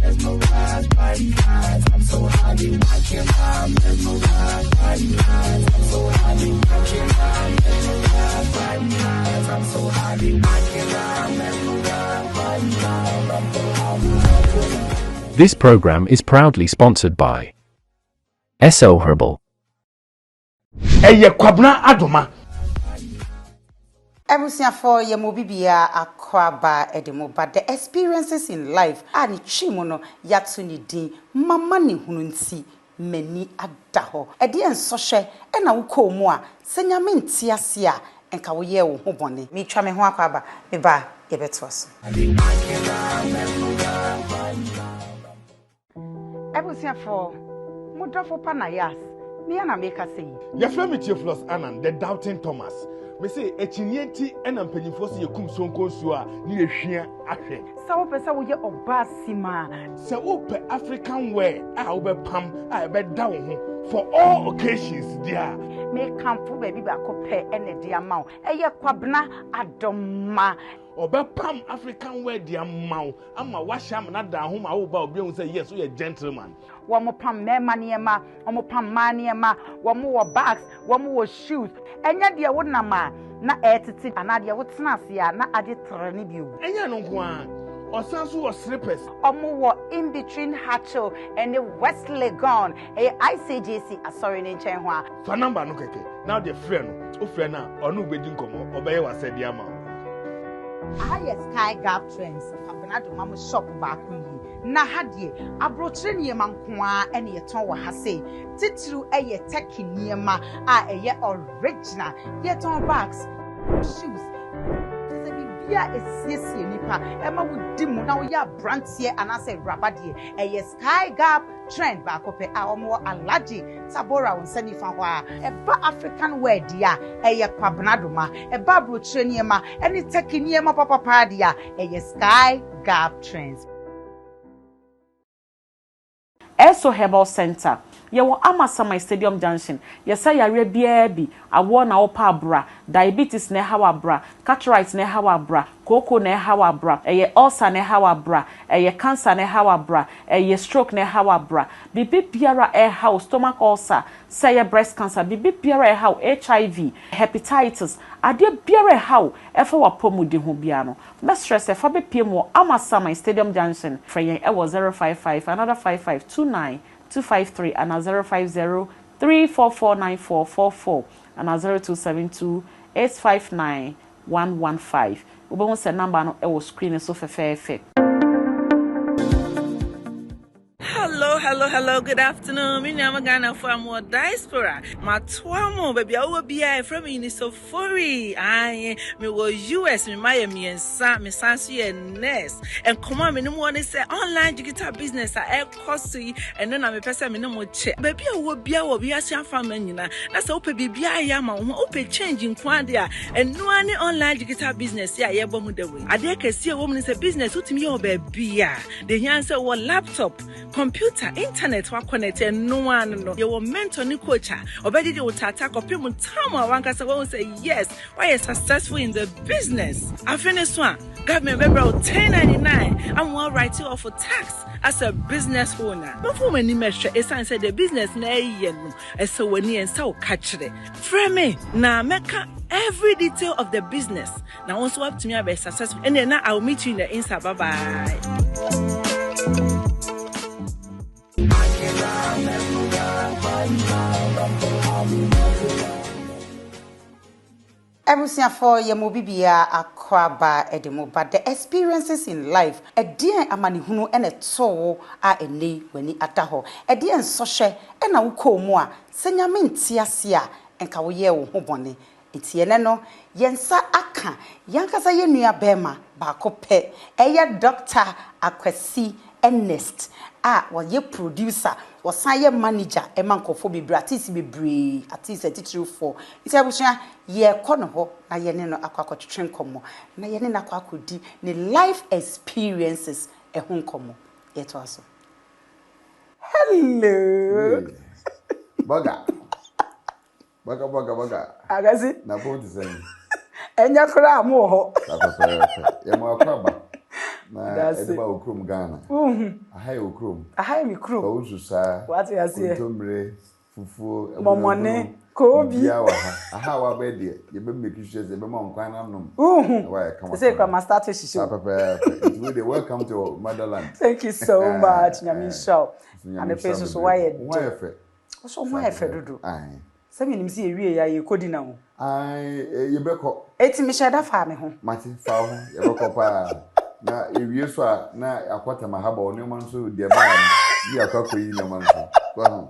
mesmerized by these eyes. I'm so highly, I can't lie, mesmerized by these eyes. I'm so highly, I can't lie, mesmerized by these eyes. I'm so highly, I can't lie, mesmerized by these eyes. I'm so highly. This program is proudly sponsored by SO Herbal. Eye kwabna adoma. Ebusia for ye mobibia akwaba edemo, but the experiences in life ani chimono yatu ni din mama ni hunu nti mani adaho ede enso hwe na wukọ mu a senyame nti ase a enka wo ye wo ho bone mi twa me ho akwaba me ba ye beto so. Ebusia for mudofo pa Nayas me na make say Your friend with your floss Anan, the doubting Thomas. Me say echinienti ena mpanyimfo se yekum sonko nsuo a ne yehwia ahwe. Sa wo pesa wo ye obasima. Se wo pe African wear a wo be pam a be da wo ho for all occasions dia. Me kampo baby ba ko pe ene dia ma wo. Eye kwabna adoma. Obe pam African wear dia maw ama wahya na da ho ma wo ba obi hu say yes we a gentleman. Womo pam mema niema, womo pam maniema, womo wo bags, womo wo shoes. Enya de wo na ma na etiti anade wo tena ase a na ade tre ne bi o. Enya no nko a osanso wo slippers. Omo wo in between Hatcho and the West Legon. ICJC asori ne nchen ho a. Fa number no keke. Now the friend no, o friend na onu gbedi nkomo obeye wasedi ama. Sky Gap Trends. Abnado mama shop back yi. Na hadie abrochire niema nkoa ene yeton wa ha sei titiru eye teki niema a eye original yeton bags shoes se bibia esiesie nipa ema wudi mu na wo ya brantie anase rabadie eye Sky Gap Trend back up a omo alaji tabora wonsani fa ho a eba African wear dia eye kwabnado ma eba abrochire niema ene teki niema papa dia eye Sky Gap Trends. SO Herbal Center. Yewo Amasama Stadium Junction. Yesa yare bia bi awo na opa abra, diabetes na hawa abra, cataract na hawa abra, koko na hawa abra, eye ulcer na hawa abra, eye cancer na hawa abra, eye stroke na hawa abra. Bibi biara hawa stomach ulcer, say breast cancer, bibi biara hawa HIV, hepatitis, ade biara hawa efa wapomu di ho bia no. Me stress efa be piem wo Amasama Stadium Junction. Freyen ewo 055 another 5529 253 and 050-344-9444 and 0272-859-115. Ube won se number no e screen so fefe. Hello, good afternoon. Me name Ghana for more diaspora. My twamo baby I will be from Unisofori. I me was US me Miami and Sam me Sansu and Ness. And come on me no one say online digital business I cost and then I'm a person me no more check. Baby I will be a family na. That's open baby I am open changing kwandia and no any online digital business yeah bomu the way. I dey can see a woman say business to me baby the answer was laptop, computer, internet wa connect no one no. You were mentor ni coach. Obedi de utata copy mu time wanka say won say yes. Why you successful in the business? I finish one. Government member 1099. I'm one writing off for tax as a business owner. Before many measure esan say the business na ye no. So when you and so catch it. Frame me na meka every detail of the business. Now also up to me be successful. And then I'll meet you in the Insta. Bye bye. Ebusia for ye mobibia akwaba edemo, but the experiences in life edien amani hunu ene to a eni wani ataho edien so hwe ena wukọ mu a senyame nti ase a enka wo ye wo ho bone enti ene no yensa aka yankasa ye nua bema ba ko pe eye Dr. Akwasi Ernest a ye producer wasan ye manager e mankofo bebre artist bebre artist titiri for iti abusia ye kono ho na ye ne no akwakotwetwe nkomo na ye ne na akwakodi ne life experiences e ho nkomo ye to aso. Hello Boga agazi na phone say enya kra amu ho ya mo akwaba na edeba okrom Ghana aha ye okrom aha mi krom ko ususa what you say kontombre fufuo momone ko obi ya wa aha wa be de ye be make sure say be ma nkwan na nom wa say kwa start shisho papa it will welcome to motherland. Thank you so much nyami show and the person so why e fe so why e fe dodo say me nim say ewie ya ye kodi na ho ye be ko eti me sheda fa me ho mati fa ho ye be ko pa na ewie so a na akwata mahaba oni man so de ba ni akako yi ni man so ko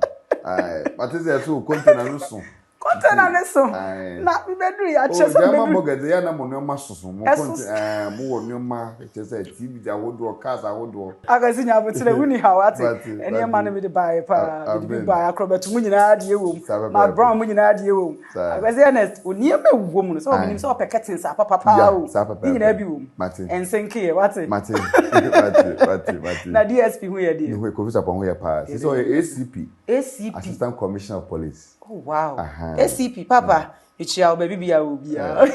mati ze so container no so container ne so na bi bedru ya che so bedru ma mogade ya na mo no ma soso mo container mo wo no ma che se tv ja wodo cars awodo agasi nya botire wuni hawate ene ma no me de buy pa bi buy akrobetu mu nyina de ewom ma brown mu nyina de ewom agasi honest oni eme wom no so obinim so opeketen sa papa o nyina bi wom ensenke ye wate mate na DSP hu ye de ni hu ko visa pa hu ye pa so ACP Assistant Commissioner of Police. Oh wow. ACP papa ichia obabi bia obia.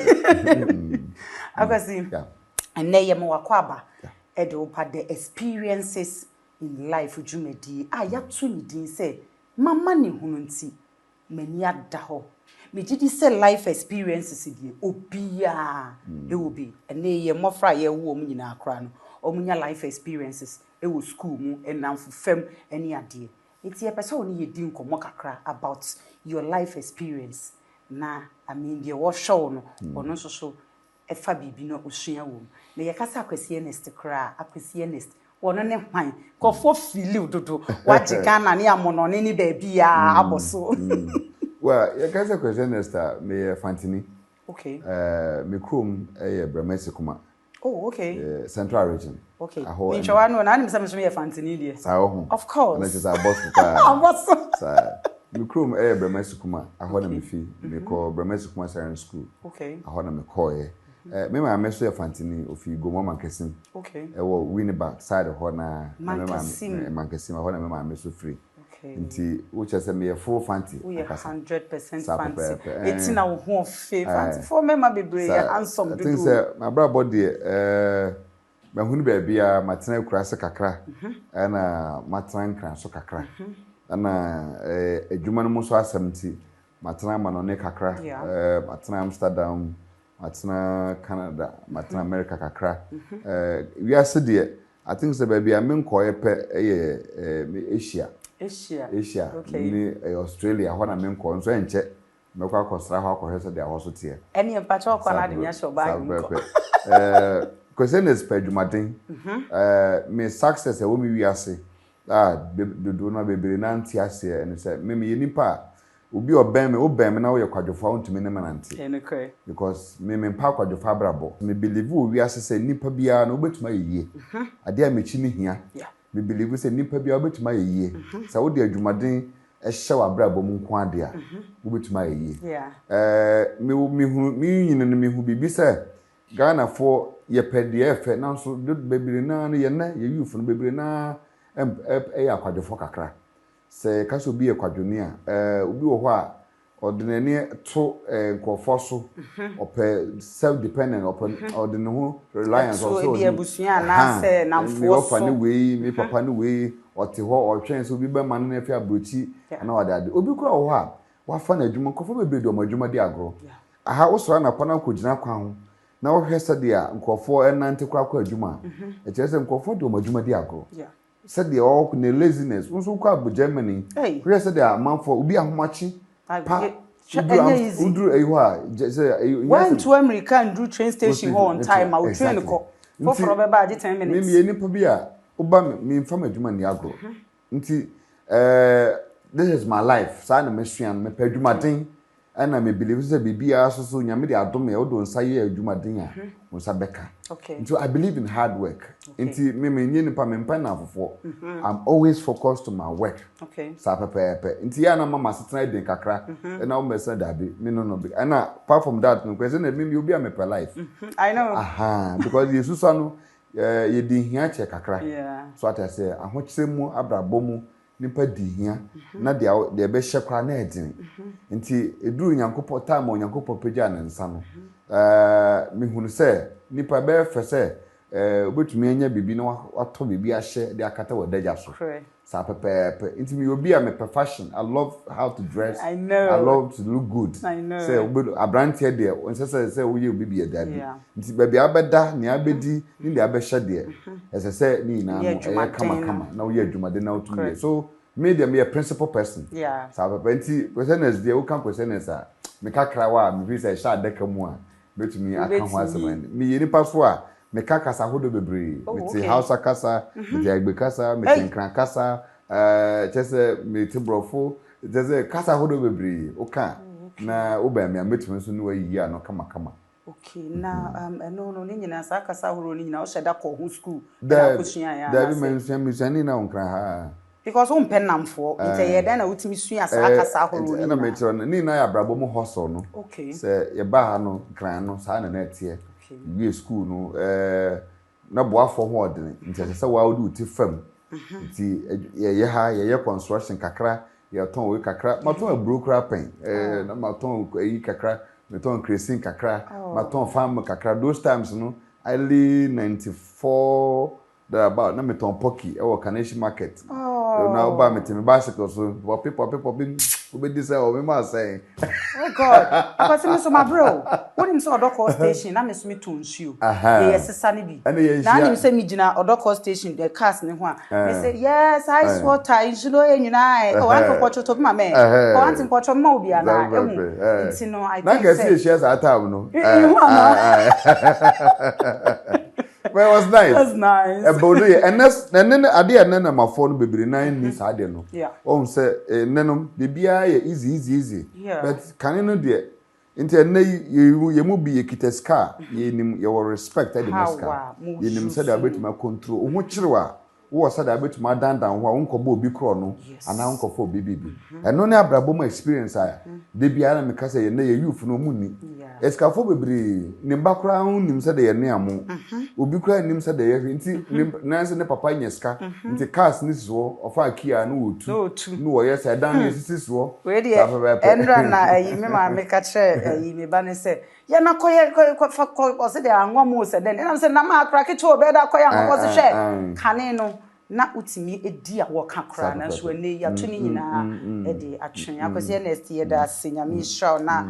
Akasi. And na ye mo wakwaba e de opa the experiences in life jumedi ya to ni din say mama ni hunu nti mani ada ho. Me gidi say life experiences die obia e obi na ye mofra ye wo mu nyina akra no omunya life experiences e wo school mu enamfo fam eni ade. It's a person who you didn't come kakra about your life experience. Na, I mean, the wash show no, or no so a fabi no ocean womb. The Yakasa Christianist cry, a Christianist, or no name mine, go for feel do what you can and yamon on any baby, aboso. Well, Yakasa Christianist, me Fantini. Okay. Me crum a Bramesicuma. Oh, okay. Central region. Okay. Me chawano na nim some me Fantini there. Of course. And that is our boss for me crum a Bramesicuma, I want me fee. Me call Bramesicuma Siren School. Okay. I want me call me my meso Fantini of you go mama kesim. Okay. I will win about side of Hona Mankesim. I want me my meso free. Okay. Which is a full fancy. We 100% fancy. It's in our home fancy. For me, my baby, handsome. Things my brother body, my hunu baby, my train crass kakra, and my train crash kakra, and a Juman Musa 70, my train manone kakra, my train Amsterdam, my train Canada, my train America kakra. We are said, I think the baby, I mean, koi Asia. Asia. Okay. Ni Australia wana menko nso enche mekwa akosra ho akohese de ahoso tie. Eni empacha okona de nya show bag nko. Kwese spedjumaden. Me success e wo mi wiase. Do na bebere na nti ase ene se me ye nipa obi obem me na wo ye kwadwofo ontumi ne menante. Enekre. Because me mpa kwadwofo abrabo. Me believe wo wiase se nipa bia na obetuma yeye. Ade a mechi ni hia. Yeah. Me believe say nipa bia obetuma yeye. Sa wo de adwumaden ehye wa brabo mu nko ade a obetuma yeye. Me nyine no me hu bibi say Ghana for ye pede efe na so bebere na no ye na ye youth no bebere na akwadwofo kakra. Se kaso bi ekwadwoni a obi wo ho a ordinary to nkofo so ope self dependent open ordinary ho reliance also so bi abusua na se namfo so papa ni we me papa ni we ote ho otwen so bi be man na afi abrochi na wadade obi kura wo ha wafa na adwuma nkofo bebe do adwuma di agro aha wo so na pana kogina kwa ho na wo hwese de a nkofo enante kura kwa adwuma e kire se nkofo do adwuma di agro said the all ne laziness unso kwa bu Germany hwese de a manfo obi ahomachi Udru ewa when to America and do train station on time I will train ko for about 10 minutes me nipa bi a oba me mfam adwuma ni agro nti this is my life sa na mesuan me pa adwumaden ana me believe say bibia so nyame de adom e odo nsa ye adwumaden a nsa beka nti I believe in hard work nti me nye nipa me mpa na afofo I'm always focused on my work sa pepe nti ya na mama setena den kakra na o mesa dabi me no be and apart from that no kwese na me obi a me per life I know because Jesus no ye di hia che kakra so at say ahokyeremu abrabom nipa di hia na de be hye kwa na edin nti eduru nyankopɔ time nyankopɔ pagya ne nsa no me hunu se nipa be fe se obetumi anya bibi na wato bibi ahye de akata wadaja so sa pepepe nti me obi a me fashion. I love how to dress. I know. I love to look good. I know. Say abrante de onse say oye obi bi da bi nti baby abeda ne abedi ni de abehye de ese say ni na no kama na oye adwumade na otumi so me dem be a principal person. Sa pepe nti questioners de wo kan questioners a me kakra wa me bi say sha deka mu a betumi aka ho asem me yeni paso a me kasa hodo bebre me ti Hausa kasa me ti Agbe kasa me ti Nkran kasa chese me ti Brofo chese kasa hodo bebre o kan na o ba me ametumi so no ayi ano kama okay na no ni nyina sa kasa horo ni nyina o sheda ko ho school na kosua ya da bi me nsani na Nkran ha because o mpennamfo nte ye da na wutimi sua sa kasa horo ni na me ti ni na ya brabo mo hustle no okay se ye ba ha no Nkran no sa na na tie we school no na boafo ho odene nti se wa odi uti fam nti ye ha ye construction kakra ye ton we kakra maton abrokra pen na maton yi kakra maton creasing kakra maton farm kakra those times no early 94 there about na meton pocky e wo Kaneshi market na oba me bicycle so people been obedi say o me ma say oh god because me so my bro when him say odoko station na me so me to nsuo ye sesa ne bi na him say me gina odoko station the cars ne ho a me say yes ice water insulo enyuna o an ko choto ma me o an ko choto ma obi ana ehu nti no I think say na can see shares at time no well, it was nice. That's nice. And then I did my phone baby 9 minutes I didn't know. Yeah. Oh say nenom bibia easy. Yeah. But can you know there into you mu be kiteska you respect the maska. You nim said about my control. Who chirwa wo said about my dandan ho unko obi kro no ana unko fo bibi. And no na abrabo my experience I de bia na me ka say na youth no mu ni. Eskafo bebre nimba kra nim said ye ne amo. Obi kra nim said ye nti na se ne papa nyeska nti cars ni so ofa kia no otu no wo yes dan ni sisi so we de endra na ayi me ma me ka kire ayi me ba ne se ya na koye ko se de anwa mo se den na se na ma akra ke cho be da koye anwa se hwe kane no na utimi edi a wo ka kra na so ne ya to ni nyina e de atwen akwese next year da senyame show na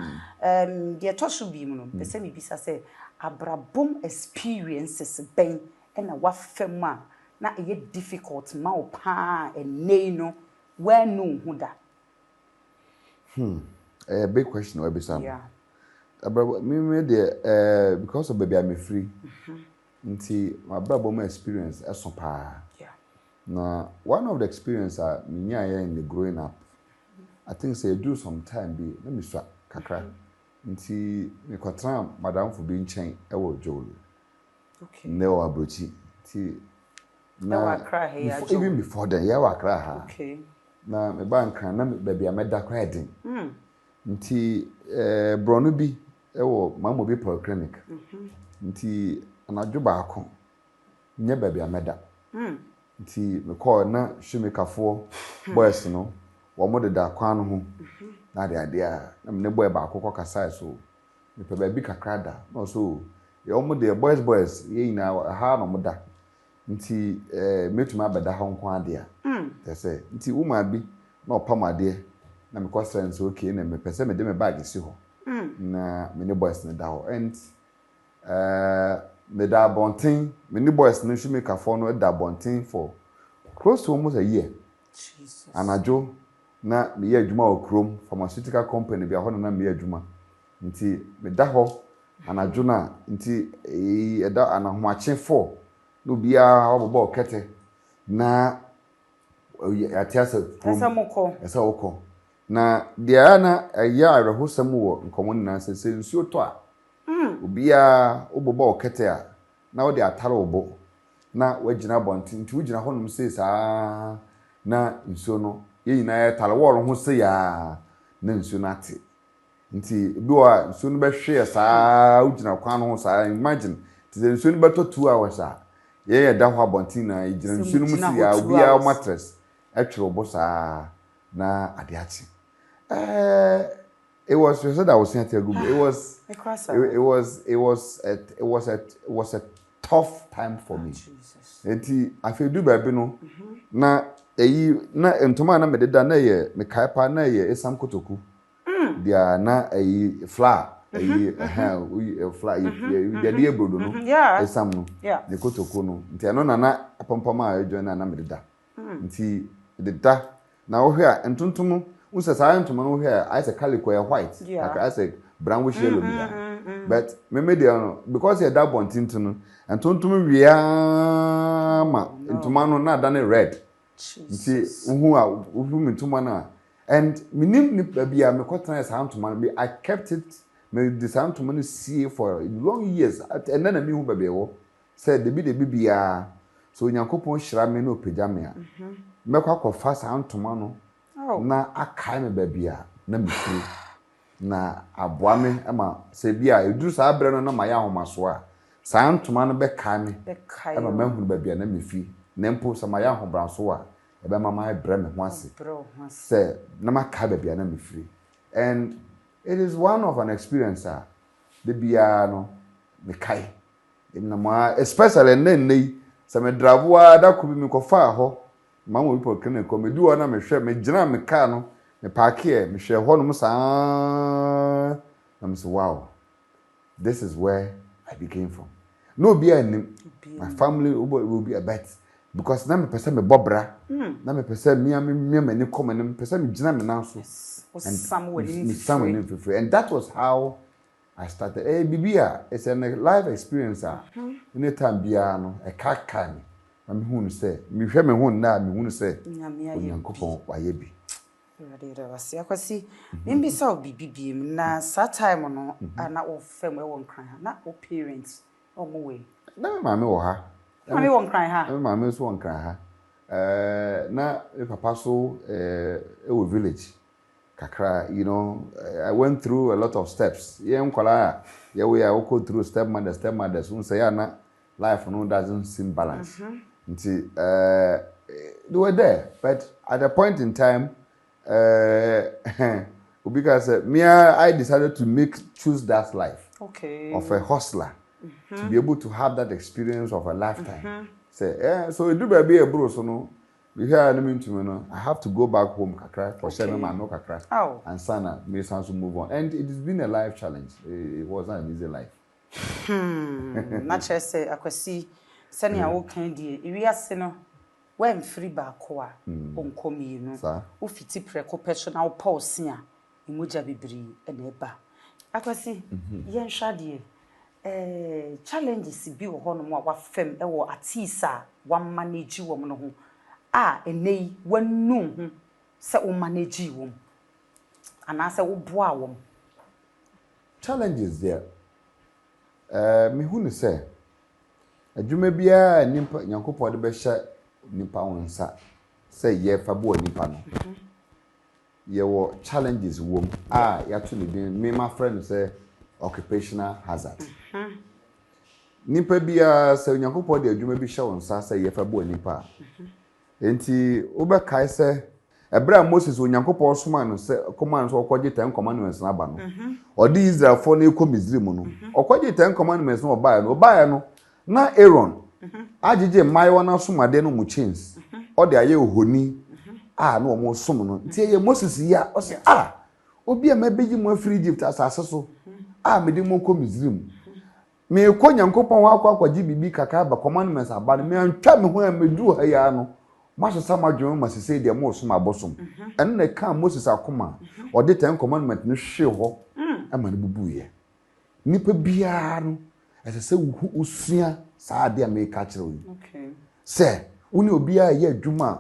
de to so bi mu no be se me bisa se abrabom experiences ben na wa fam a na e difficult ma o pa enei no when no hu da a big question we be sam me de because of baby I'm free nti my abrabom experience eso pa na one of the experience me nya in the growing up I think say do some time be let me swa kakra nti me kwatra madam for be nchen e wo jolo okay ne o abrochi nti na even before then ya wa kra ha okay na me bank na me baby ameda kra edin nti brono bi e wo mamo bi polyclinic nti anadwo baako nye baby ameda nti me call na hwimekafo boys no wo mo de da kwan no ho na de a na me boy baako kokasa so me pe baby kakra da no so ye wo de boys ye ina ha no mo da nti metuma abeda ha nko ade a te say nti woman bi na opam ade na me kwasra nso okay na me pese me de me bag si ho na me ne boys ne da ho and me da bonten me ne boys no hwimekafo no da bonten for close to almost a year. Jesus. Anajo na me ye adwuma okrom pharmaceutical company bi a hono na me ye adwuma. Nti me da ho anajo na nti da anahoache 4 no bia obobo kete na atiasa esa moko na dia na ya arehosam wo nkomo na sese nsuo to a obia obobo kete a na wo de atare obo na wagina bonti nti wugina honum sei saa na nsuo no ye nyina ya tare wo ho sei ya na nsuo na ate nti bi wa nsuo no behwe saa wugina kwan no saa imagine ti nsuo no beto 2 hours a ye da ho abonti na igina nsuo no musi ya obia mattress atwero bo saa na ade ate it was so that I was saying to you, it was a tough time for me. Jesus. Enti afi du ba bi no na na entoma na mededa na ye me kaipa na ye esam kotoku. Dia na flour flour dia die brodo no esam no de kotoku no nti ano na apompoma a ejo na mededa. Nti dedda na wo hwe a entontom unse sa entoma no hwe a I say calico white I say brownish yellow but me dey because you that bon tinto no entontom wia ma entoma no na da ne red nti uhu a uhu mentoma na and minim ni bia me kwotran sa entoma no I kept it me the entoma no see for long years and then me hu bia wo said the bia so nyankopon hira me no pagya me a mekwa kofa sa entoma no na akai me bia na mefiri na aboa me ama se bia eduru sa abre no na ma ya homaso a sa ntoma no be kai me ama mahunu ba bia na mefi na mpo sa ma ya hobranso a ebe mama ebre me ho ase se na ma kai ba bia na mefiri and it is one of an experience the bia no me kai na ma especially nei se me dravoa da ko bi me kofa ho mama people can come do na me hwe me gina me car no me park here me hwe ho no saa I'm so wow this is where I became from no be my family will be a bet because na me pese me bobra na me pese me mani come na me pese me gina me na so and somewhere in free and that was how I started bibia it's a life experience anytime bia no e kaka me na me hunu se me hwe me hunu na me hunu se onyankopon waye bi radira wasi akwasi mimbi sa obibi na sa time no na o fam e won kran ha na o parents o mo we na mama wo ha mama won kran ha mama so won kran ha na papa so e wo village kakra you know I went through a lot of steps nkola ya we I go through stepmother so say ya na life no doesn't seem balanced until they were there but at a point in time because I decided to choose that life of a hustler to be able to have that experience of a lifetime so it do be a bro so no we hear enemy to me no I have to go back home kakra for sharing my no kakra and sana me sans move on and it has been a life challenge it was not an easy life na chese akwasi sani a wo kan die iwiase no when free ba ko a onkomi no wo fiti preko personal pulse a emoja bibiri na eba akwasi yen hwade challenges bi wo ho no mo a wa fam e wo atisa wa manage wo no ho enei wanu ho se wo manage wo ana se wo boa wo challenges there me hu ne se adwuma bia nimpa nyankopɔ de be hye nimpa wonsa se ye fa bo nimpa no ye wo challenges wom ya to ne din me my friend say occupational hazard nimpa bia se nyankopɔ de adwuma bi hye wonsa se ye fa bo nimpa enti obɛkae se ebra Moses onyankopɔ soma no se command so okɔgye 10 commandments na ba no odi Israel for na ekɔ Misrim no okɔgye 10 commandments no obae no na Aaron agege mayo na somade no mu chains odi aye ohoni na omo som no nti ye Moses ya o se obi a mabeji mo afri Egypt asase so mede mo kɔ Misrim me kɔ nyankopɔn wa akɔgye bibi kaka ba commandments aba no me antwa me ho a medu ha ya no Maso sama dwom masese de mo so mabosom en na ka Moses akoma odi 10 commandment no hwe ho ama ne bubuye nipa bia no esese usua saa de America kire wo se uni obia ye adwuma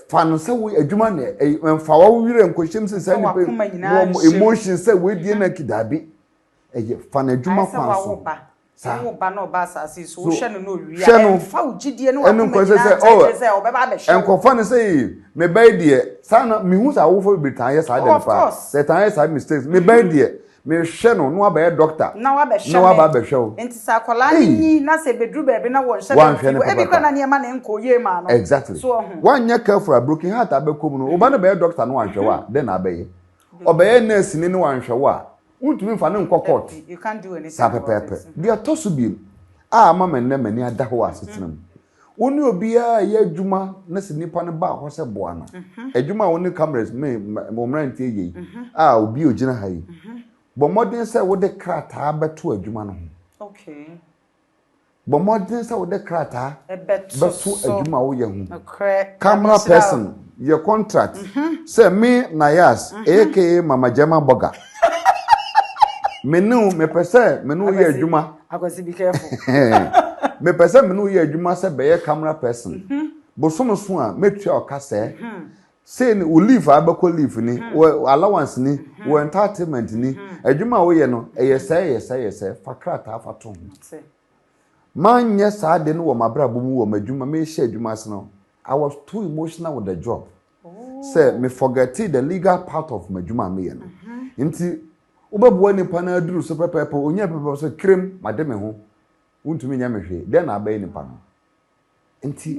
fa no se wo adwuma ne mfa wo wire nkohyem se sa nipa emotion se we die na kidabi fa na adwuma kwa so wo ba no ba asase so wo hwe no wia fa ugidie no enko se obeba be hwe enko fa no se me bai die sana me hu sa wo fo bi tan ye sa de fa se tan ye sa mistakes me bai die me hwe no no aba doctor na wa be hwe no aba be hwe enti sa kwala ni na se bedru be na wo hwe e bi kwa na ne ma na enko ye ma no exactly so one nya careful a broken heart abekom no oba no be doctor no wa hwe wa then abaye obaye nurse ni wa hwe wa untumi fa ne nko court you can't do anything they are tosubi mama nne mani ada ho asetenam woni obi a ye adwuma na se nipa ne ba ho se boa na adwuma woni cameras me momrantie yi obi ogina ha yi bo modern se wo de krata beto adwuma no ho okay bo modern se wo de krata beto adwuma wo ye ho camera person your contract say me Nayas aka Mama Jama Boga menu me pese menu ye adwuma akwasi be careful me pese menu ye adwuma se be ye camera person bosom so a metua okase say ni o leave abako leave ni allowance ni o entertainment ni adwuma wo ye no ye say fakrata afato ho man nye saa de no wo mabrabo mu wo madwuma me hye adwuma se no I was too emotional with the job. Say me forget the legal part of my juma me no. Nti obabuwa nipa na aduru so pepepe onya pepepe so krem mademe ho. Untumi nya mehwe. Then abai nipa no. Nti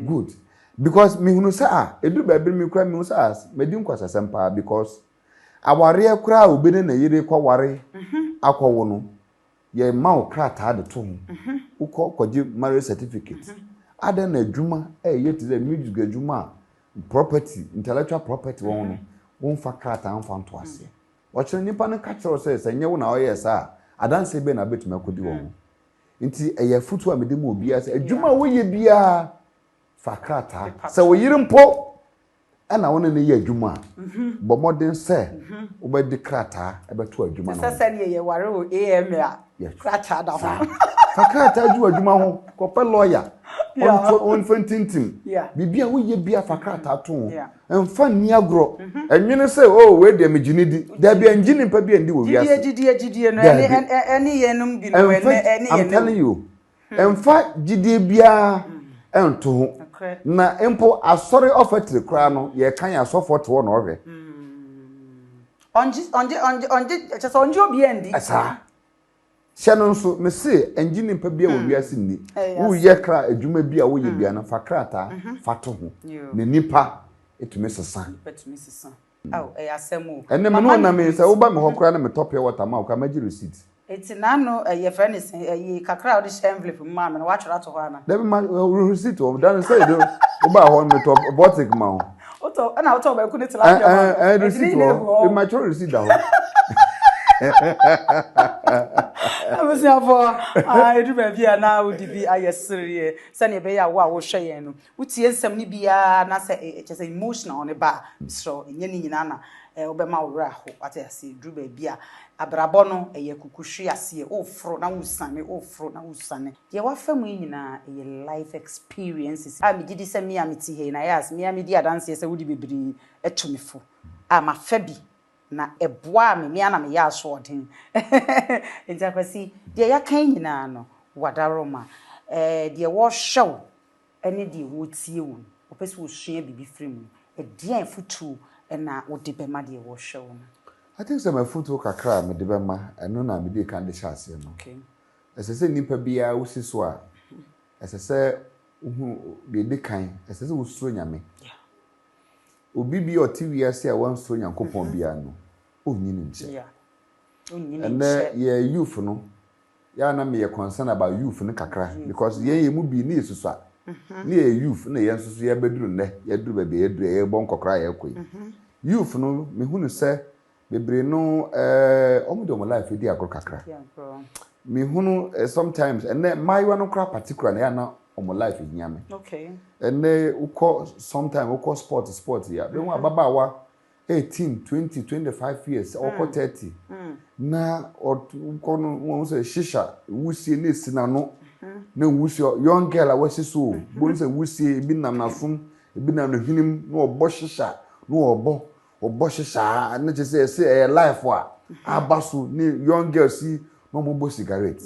good. Because me hunu sa eduru ba bi me kura me hunu sa medi nkwasa sempa because aware kura obi ne na yire kwa ware akọwo no. Ye ma okrata de to ho. Ukọ marriage certificate. Ada na adwuma yet the music adwuma property intellectual property won fa krata anfa nto ase o kire nipa ne ka kire say senye wo na o yes a adanse be na betuma kodi won nti eye futu a mede mu obi ase adwuma wo ye bia fa krata se wo yirimpo na wona ne ye adwuma bo modern se wo be di krata e beto adwuma no se ne ye ware o am a krata da ho fa krata adwuma ho ko pe lawyer on fantintim bibia wo ye bia fakrata to emfa ni agro enwene se we de meginidi da bia ngini pa bia ndi wo wiase gidie no ene yenum bi no ene I'm telling you emfa gidie bia ento ho na empo asori offertory kra no ye kan asofo to no hwe onji chese onji obi endi asa Shannon so me say engine pa bia wo wiase ni wo ye kra adwuma bia wo ye bia na fakrata fato ho ne nipa etumi sesa asemu ene me no na me say wo ba me hokora na me topia water ma wo ka magi receipt eti nano ye friend is kakra wo de envelope ma me na wa twara to ho ana dem ma receipt wo dan say do wo ba ho me top botic ma ho oto na oto ba ku ne tilapia receipt wo ma twara receipt da ho Abusi afọ edu ba bia na odi bi ayesere se ne be ya wo a wo hwe yen no utie nsem ne bia na se chese emotional ne ba so enye ni nyina na obema wura ho ate ase edu ba bia abrabo no eye kukuhwe ase ofro na wusane ye wa fam nyina eye life experiences a me gidi se me amiti he na yas me amidi adanse se wodi bebiri etumifo ama fa bi na eboa me ana me ya so odin enti akwasi de ya kan nyina no wadaroma de wo hyew ene de wo tie wo opese wo hwea bibi frem edian futu na wo de bema de wo hyew no I think some futu kakra me de bema eno na me de kan de chase no okay esese nipa bia wo siso a esese uhu de kan esese wo suro nyame obi bi otiwiase a wan suro nyankopon bia no onyini nche and ye youth no ya na me concern about youth no kakra because ye mu bi ni susu a ni ye youth na ye susu ye beduru ne ye duru ba be ye duru ye bon kokra ye koi youth no me hunu se bebre no omo de life di agro kakra me hunu sometimes and my one kra particular na ya na omo life nyame okay and uko sometimes uko sport ya be wa baba wa 18 20 25 years or 30 na uko no won say shisha wusie na sina no na wusie young girl a wasi so bo say wusie bi nam na fum bi nam no hinim na obo shisha na obo shisha na je say life wa abaso ni young girl si no mo bo cigarette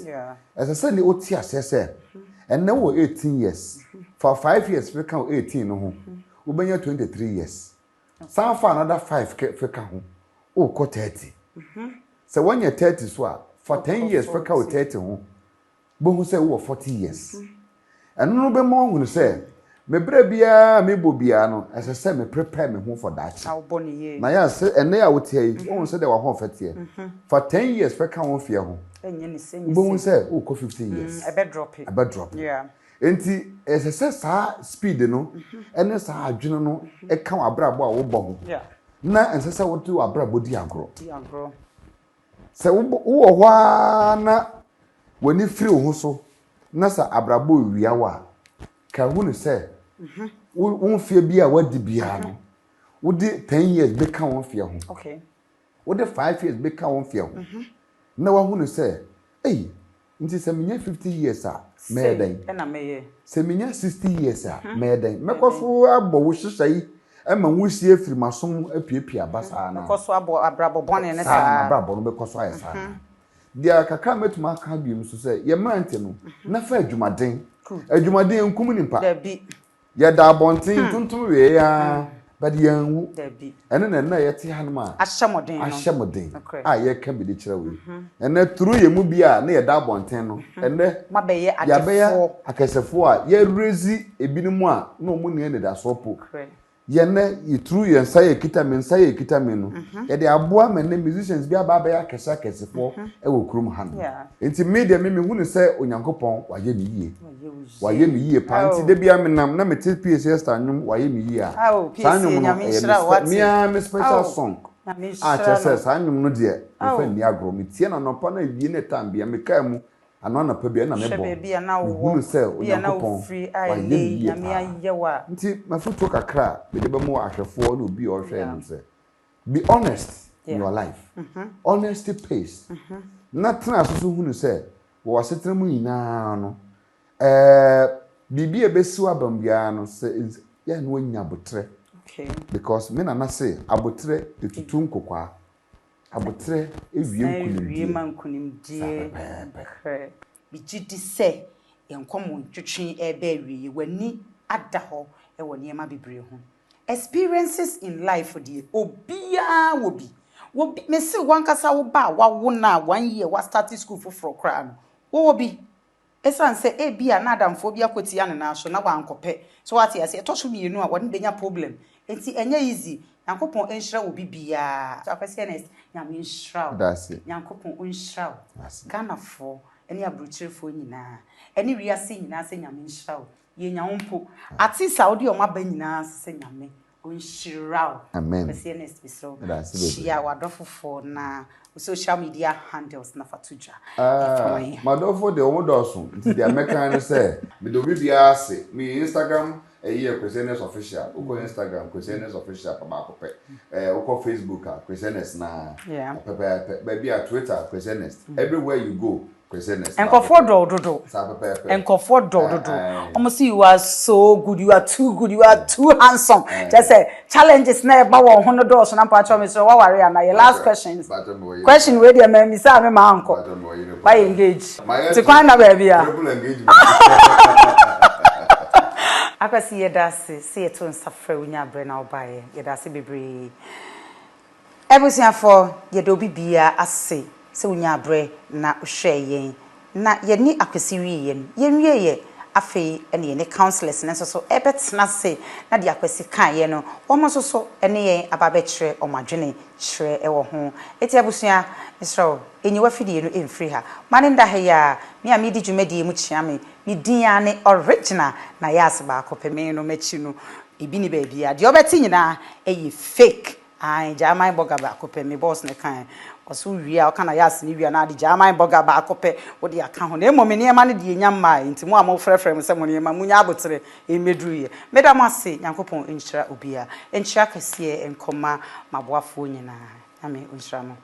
as I say ni oti asese and now 18 years for 5 years we can 18 no ho we benya 23 years some for another 5 we can ho o ko 30 so when you 30 so for 10 years we can 30 ho bo hu say we 40 years and no be more hu say me bre bia me bo bia no ese se me prepare me ho for that. Na ya se ene ya wote yi won se de wa ho fete for 10 years fe ka won fie ho enye ni se bo won se o ko 15 years e be drop it. Yeah. Enti ese se sa speed no ene sa adwene no e ka wa brabo a wo bo ho. Yeah. Na ense se wote wa brabo di agro. Se wo ho na woni free ho so na sa abrabo wia wa ka hu ne se won fie bia wadi bia no wodi 10 years be ka won fie ho. Okay. Wodi 5 years be ka won fie ho. Na wa hu ne se nti se menya 50 years a me den na me se menya 60 years a me den mekoso abo wo hyehyai ema wo sie afiri masom apiepia basa na mekoso abo abrabo bone ne sa abrabo no mekoso ayesa dia kaka metuma aka biem so se ye mante no na fa adwumaden nkum nimpa da bi ye da bonten tuntum we ya but yanwu da bi ene na yete hanuma ahyemodin ye ka bi de kire we ene turu ye mu bia na ye da bonten no ene mabeye akesefo a ye rezi ebinimu a na omu ne ne da sopo ye ne yitru ye nsa ye kita me no ye de aboa me ne musicians bia ba ba ya kesefo e wo krum han enti media me hu ne se onyankopon waye me yie panti de bia me nam na me te PSS tanwum waye me yie a tanwum no me special song chese tanwum no de me fa ni agro me tie na no pa na wie ne tambia me ka mu ano na pa bia na me bo bia na wo hu se onyankopon free ai le nyame ayewa nti mafuto kakra be de be mo ahwefo na obi ohwe no se be honest in your life honesty pays nothing asusu hu no se wo wasetre mu nyina no bibi ebesiwa bambia no se ya no nya botre because me na say abotre etutu nkokwa abotre ewie nkunimdie bi gidi se enkomo twetwe ebe wie wani ada ho e woni ema bebre ho experiences in life die obia wobi me se wankasa wo ba wa na 1 year wa start school for kra no wobi esan se bia na adamfo bia kwoti ane na so na wankope so wati ase to so mienu a won benya problem enti enya easy yankopon enhira obi bia so akwese next nyame enhira yankopon enhira ganafo eni abruchirefo nyina eni wiase nyina se nyame enhira ye nyawompo ati saudi o maba nyina se nyame enhira amen akwese next biso shia wadofofo na social media handles na fatuja madofo de omodoso nti de American no say me do bibia ase me Instagram Christianess official uko Instagram Christianess official pa ba kope uko Facebook Christianess na pepe baby at Twitter Christianess everywhere you go Christianess enkofo dodo enkofo dodo almost you are so good, you are too good, you are too handsome. Just say challenges na ba wo hono do so na pa cho me so wa ware na your last questions question we dey me say me ma anko why engage ti kwan na ba bia akwasi yedase se yeto nsafra unya bre na obaye yedase bebre ebusiafo yedobi bia ase se unya bre na hwe yen na yeni akwasi wiye yenwie ye afi ene ne counselors ne so ebetna se na de akwasi kan ye no wo so ene ye ababe kire omadwene kire ewo ho eti abusua Israel enyi wafidie no emfiri ha mane nda ha ya me a me di dwumadi mu chia me din ane original Nayas ba akopeme no machi no ebi ni ba bia de obeti nyina eye fake ai jamai boga ba akopeme boss ne kan oso wi a kana Nayas ni wi na de jamai boga ba akope wo de aka ho na emome ne ma ne de nyamma nti mu a mo frefre mo se mo ne ma mu nya abotere emedruye medam ase yankopon enhyira obia enhyira kase enkoma maboafo nyina ame enhyira mo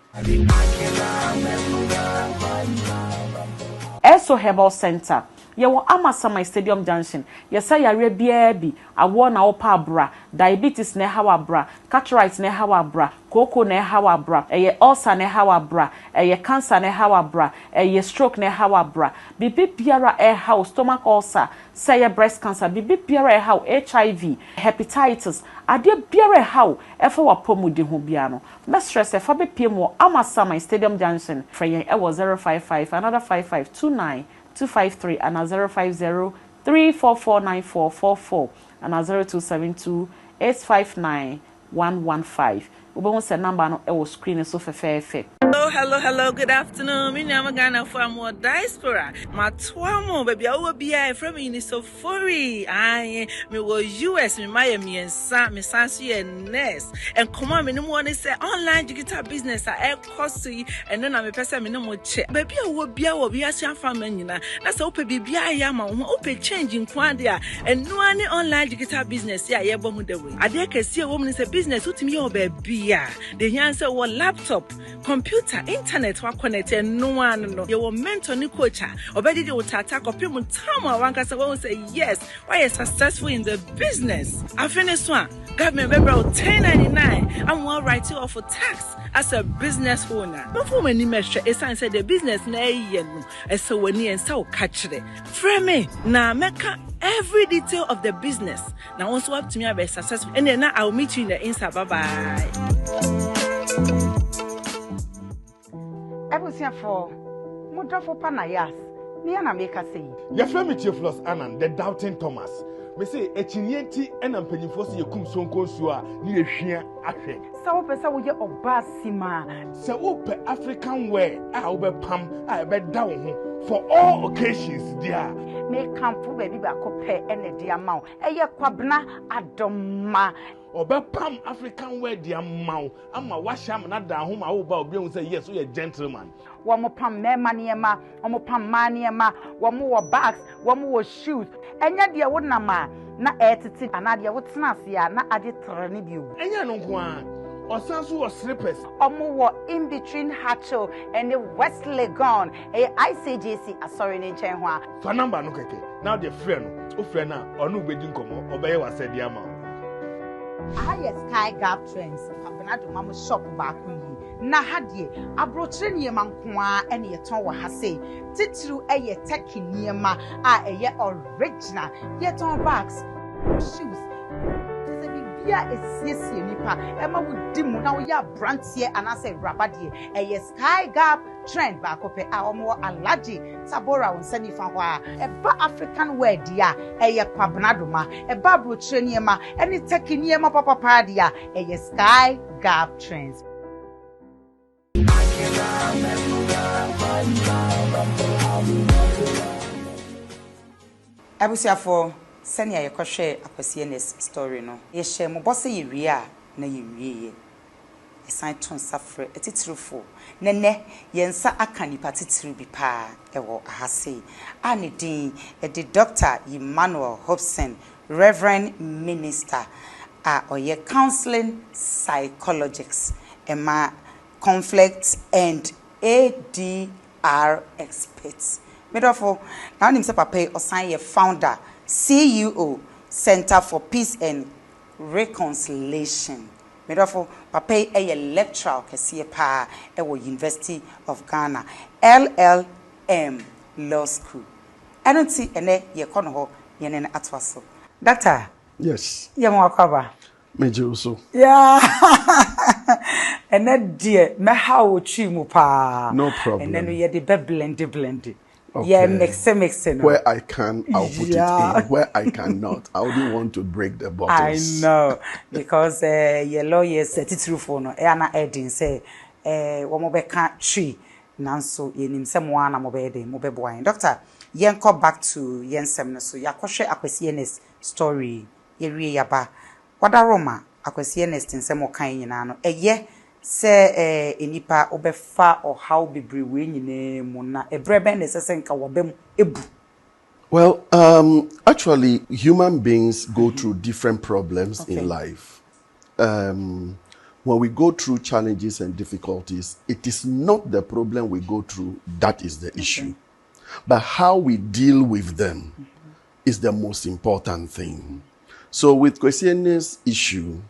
Eso Herbal Center. Yewo Amasama Stadium Junction. Yesa yare bia bi awo na opa abra, diabetes na hawa abra, cataract na hawa abra, koko na hawa abra, eye ulcer na hawa abra, eye cancer na hawa abra, eye stroke na hawa abra. Bibi biara hawa stomach ulcer, say breast cancer, bibi biara hawa HIV, hepatitis, ade biara hawa efa wapomu di ho bia no. Me stress efa be piem wo Amasama Stadium Junction. Freyen ewo 055 another 5529 253 and 050 3449444 and 0272 859 115. Ubon se number no e wo screen so fefefe. Hello, good afternoon. Me name Ghana for more diaspora. My twamo baby, I will be from Unauthorized. I me go US, me Miami and Sam, me Sansu and Nayas. And come on, me no one say online digital business I costly, and then I'm a person me no more check. Baby, I will be a family. That's open baby. I am open changing quantia and no any online digital business. Yeah, yeah, bomb the way. I dare can see a woman is a business with me or baby. The answer was laptop, computer, internet wa connected no one no. You were mentor ni coach. Obedi de utata copy mu tamu wanka say won't say yes. Why you successful in the business? I finished one. Government baby 1099. I'm well writing off for tax as a business owner. Before many measure esan say the business na yen. So when you and so catch it. Frame me na make every detail of the business. Now also up to me be successful. And then I'll meet you in the Insta. Bye bye. Ebusia for Mudrafo Nayas. Me and America say. Your friend Plus Anan, the doubting Thomas. Me say echinienti ena mpanyimfo se yekum sonko nsuo a ne yehwia ahwe. Sa wo pesa wo ye obasima. Se wo pe African wear a wo be pam a be da wo ho for all occasions dia. Me kampo baby ba ko pe ene dia ma wo. Eye kwabna adoma. Obepam African wear dia maw ama wahya na da ho ma wo ba obi hu say yes we a gentleman. Womo pam mema niema, womo pam maniema, womo wo bags, womo wo shoes. Enya dia wo na ma na etiti anade wo tena ase a na ade trene bio. Enya no nko a osanso wo slippers. Omo wo in between Hatcho and the West Legon. ICJC asori ne nchen ho a. Fa number no keke. Now the friend no, o friend na onu bedi nkomo obeye wasedi ama. Yes, Sky Gap Trends. Kampenado mama shop back yi. Na hadie abrochire niema nkoa ene yeton wa ha sei. Titiru eye teki niema a eye original. Yeton bags, shoes. Tese bibia esiesie nipa. Ema wudi mu na wo ya brantie anase rabadie. Eye Sky Gap Trend back ope a omo alaji Tabora wonsani fa ho a eba African wear dia eye kwabnado ma eba abrochire niema ene teki niema papa dia eye Sky Gap Trends. Abusia for senia ye kohwe akwasienes story no ye hye mo boss ye wie a na ye wie ye esan ton safre etitirufo nene ye nsa aka nipa titiru bi pa ewo ahase ani din the Dr. Emmanuel Hopeson, Reverend Minister oye counseling psychologist ema conflict and ADR experts. Medofo now him say papa osan ye founder CEO Center for Peace and Reconciliation. Medofo papa ye lecturer kese pa e wo University of Ghana LLM Law School. Anoti ene ye kono ho ye ne atwaso. Doctor. Yes. Ye mo akwaba. Meje also. Yeah. And that dear, me how chi mu pa. No problem. And then we the blend. Okay. Yeah, mix it. Where I can, I'll put it in. Where I cannot, I wouldn't want to break the bottles. I know. Because your lawyers set it through for no. Ana Edin say, one more can't tree. Nanso, yenim some one am obeying, mobile Doctor, yen call back to yen semno. So, yakoshe akwesienes story. Ye yaba. Wada Roma, akwesienes in some kind yinano. Ye. Se enipa obefa or how bebre we nyine mu na ebrebe na sese nka wobem ebu. Well, actually, human beings go through different problems in life. When we go through challenges and difficulties, it is not the problem we go through that is the issue, but how we deal with them is the most important thing. So with Kwesiene's issue,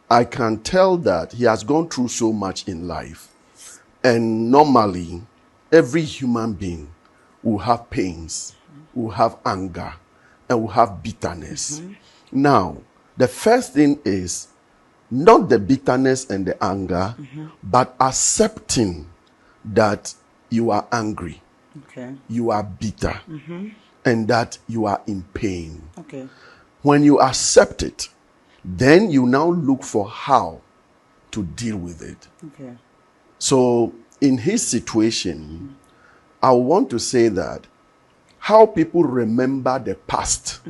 I can tell that he has gone through so much in life. And normally, every human being will have pains, will have anger, and will have bitterness. Now, the first thing is not the bitterness and the anger, but accepting that you are angry, you are bitter, and that you are in pain. When you accept it, then you now look for how to deal with it. Okay. So in his situation, I want to say that how people remember the past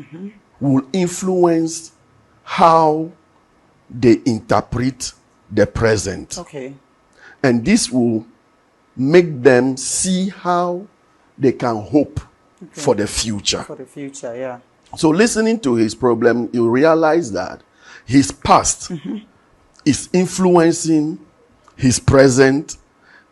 will influence how they interpret the present. Okay. And this will make them see how they can hope for the future. For the future, yeah. So listening to his problem, you realize that his past is influencing his present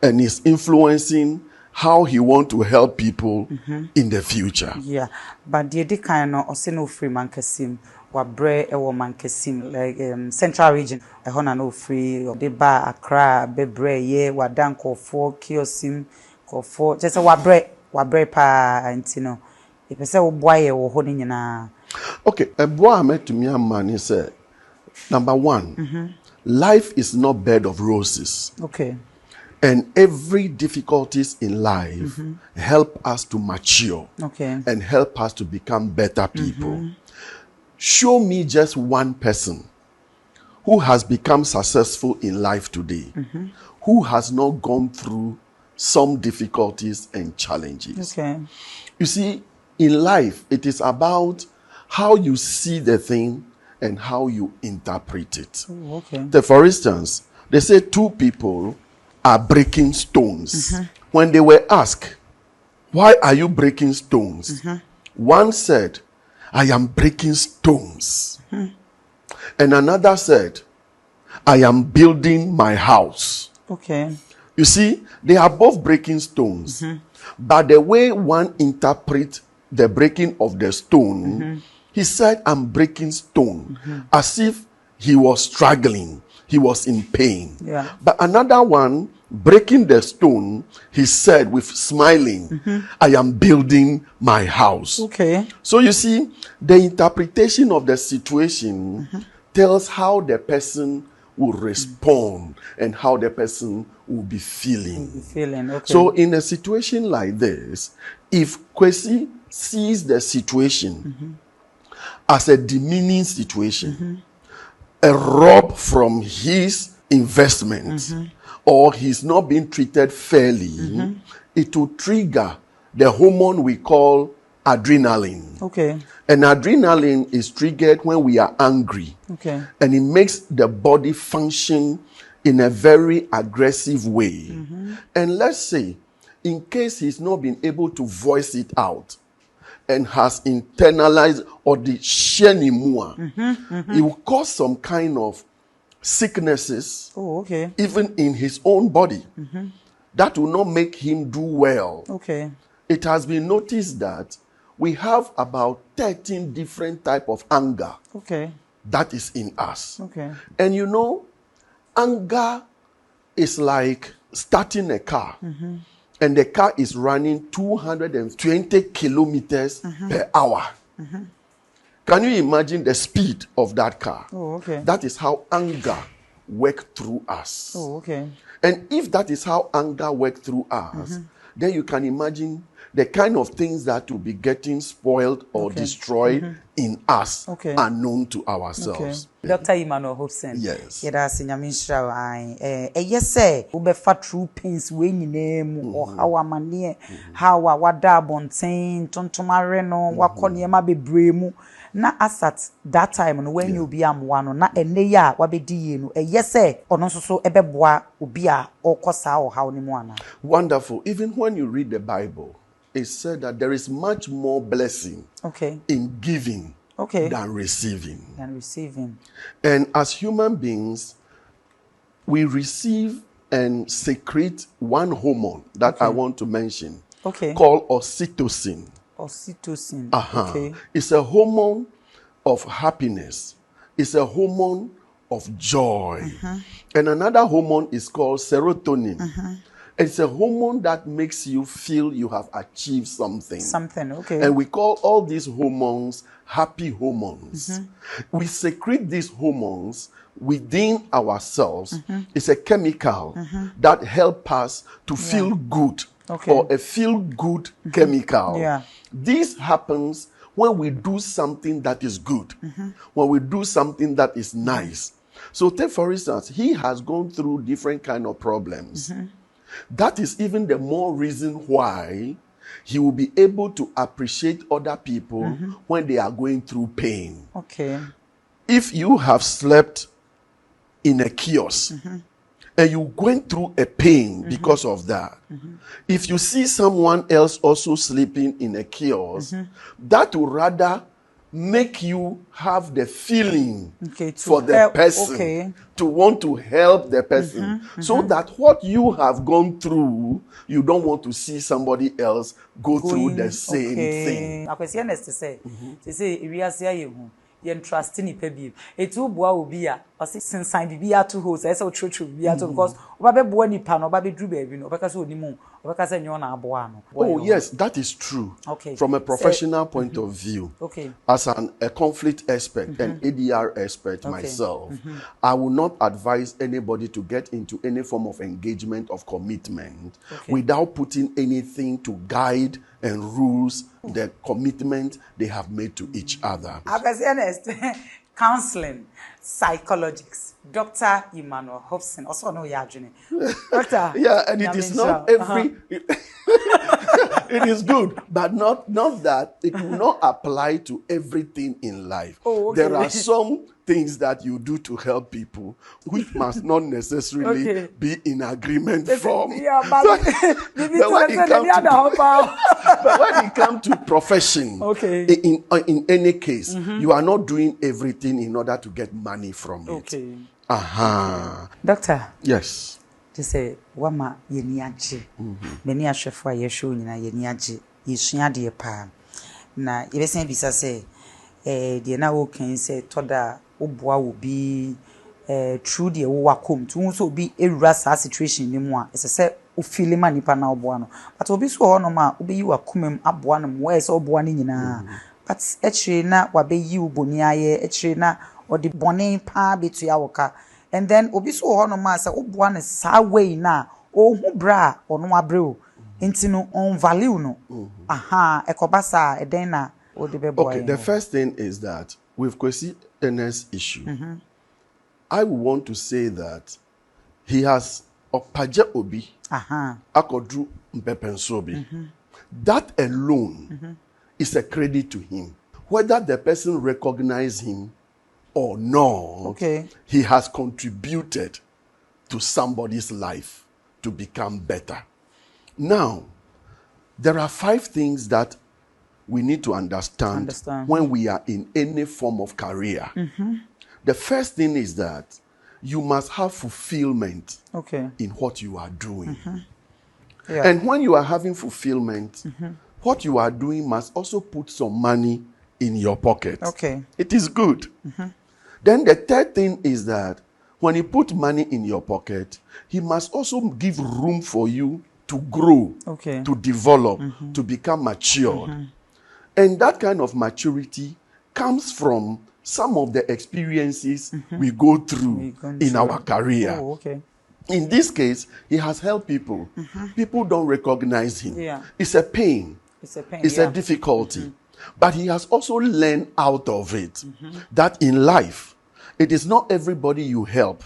and is influencing how he want to help people in the future. Yeah, but the kind of no free mankasim wabre ewo mankasim like central region ehona no free de ba Accra bebre ye wadan kofo kiosim kofo just wabre pa antino e pese wo boye wo ho ni nyina. Okay, a boy I met to me a man, he said, number one, life is not bed of roses. Okay. And every difficulties in life help us to mature and help us to become better people. Show me just one person who has become successful in life today, who has not gone through some difficulties and challenges. Okay. You see, in life, it is about how you see the thing and how you interpret it. Oh, okay. So for instance, they say two people are breaking stones. When they were asked, why are you breaking stones? One said, I am breaking stones. And another said, I am building my house. Okay. You see, they are both breaking stones. But the way one interprets the breaking of the stone, he said, I'm breaking stone, as if he was struggling. He was in pain. Yeah. But another one, breaking the stone, he said with smiling, I am building my house. Okay. So you see, the interpretation of the situation tells how the person will respond and how the person will be feeling. Okay. So in a situation like this, if Kwesi sees the situation as a demeaning situation, a rob from his investment, or he's not being treated fairly, it will trigger the hormone we call adrenaline. Okay. And adrenaline is triggered when we are angry. Okay. And it makes the body function in a very aggressive way. And let's say, in case he's not been able to voice it out and has internalized or the shenimua, it will cause some kind of sicknesses, even in his own body, that will not make him do well. Okay. It has been noticed that we have about 13 different type of anger that is in us. Okay. And you know, anger is like starting a car. And the car is running 220 kilometers per hour. Can you imagine the speed of that car? Oh, okay. That is how anger works through us. Oh, okay. And if that is how anger works through us, then you can imagine the kind of things that will be getting spoiled or destroyed in us are known to ourselves. Dr. Emmanuel Hopeson. Yes. Yeda sinyamisha ai yese wo be fa true pains we nyinam o how amane how wada bonten tontomare no wakone ma bebre mu na asat that time no when you be amwa no na ene ya wabedi ye no yese ono so ebeboa obi a okosa o how ni mu ana. Wonderful. Even when you read the Bible, it said that there is much more blessing in giving than receiving. And as human beings, we receive and secrete one hormone that I want to mention called oxytocin. Oxytocin. It's a hormone of happiness. It's a hormone of joy. And another hormone is called serotonin. It's a hormone that makes you feel you have achieved something. And we call all these hormones happy hormones. We secrete these hormones within ourselves. It's a chemical that helps us to feel good, or a feel-good chemical. This happens when we do something that is good, when we do something that is nice. So take for instance, he has gone through different kind of problems. That is even the more reason why he will be able to appreciate other people when they are going through pain. Okay. If you have slept in a kiosk and you went through a pain because of that, if you see someone else also sleeping in a kiosk, that will rather make you have the feeling for the person to want to help the person, so that what you have gone through, you don't want to see somebody else go through the same thing. Akwesi honest to say we are saying yen trust ni pebi etu bua obi a ose sensan bibia to ho say true bibia to, because oba be bua nipa no oba be dru ba bi no obeka say onimu obeka say nyo na aboa no. Oh yes, that is true. Okay. From a professional point of view. Okay. As a conflict expert and ADR expert myself, I will not advise anybody to get into any form of engagement of commitment without putting anything to guide and rules the commitment they have made to each other. I was honest. Counseling, psychologists, Dr. Emmanuel Hopeson, also know Yajuni. Doctor. Yeah, and it is not every it is good, but not that it will not apply to everything in life. Oh, okay. There are some things that you do to help people which must not necessarily be in agreement from. Yeah, but when it comes to profession, in any case, you are not doing everything in order to get money from it. Doctor. Yes. To say wama yeni aje many ahwefo a yehwe nyina yeni aje yesua de pa na yebesen bisa say de na wo kan say toda oboa wo bi true de wo wakom tu so bi ewura sa situation ni mu a ese o feel ma nipa na oboa no but obi so ho no ma obi yi wakomem aboa no mo ese oboa ni nyina but actually na wabeyi uboni aye actually na odi boni pa betu ya woka. And then obi so ho no ma say oboa ne sa way na ohu bra ono abreo enti no on value no ekobasa eden na odi be boy. Okay, the first thing is that with Kwesi Enes issue, I want to say that he has opaje obi akodru mpepenso obi. That alone is a credit to him, whether the person recognize him or not. He has contributed to somebody's life to become better. Now, there are 5 things that we need to understand when we are in any form of career. The first thing is that you must have fulfillment in what you are doing. And when you are having fulfillment, what you are doing must also put some money in your pocket. It is good. Then the third thing is that when you put money in your pocket, he must also give room for you to grow, to develop, to become mature. And that kind of maturity comes from some of the experiences we go through in our career. In this case, he has helped people. People don't recognize him. It's a pain. It's a difficulty. But he has also learned out of it that in life, it is not everybody you help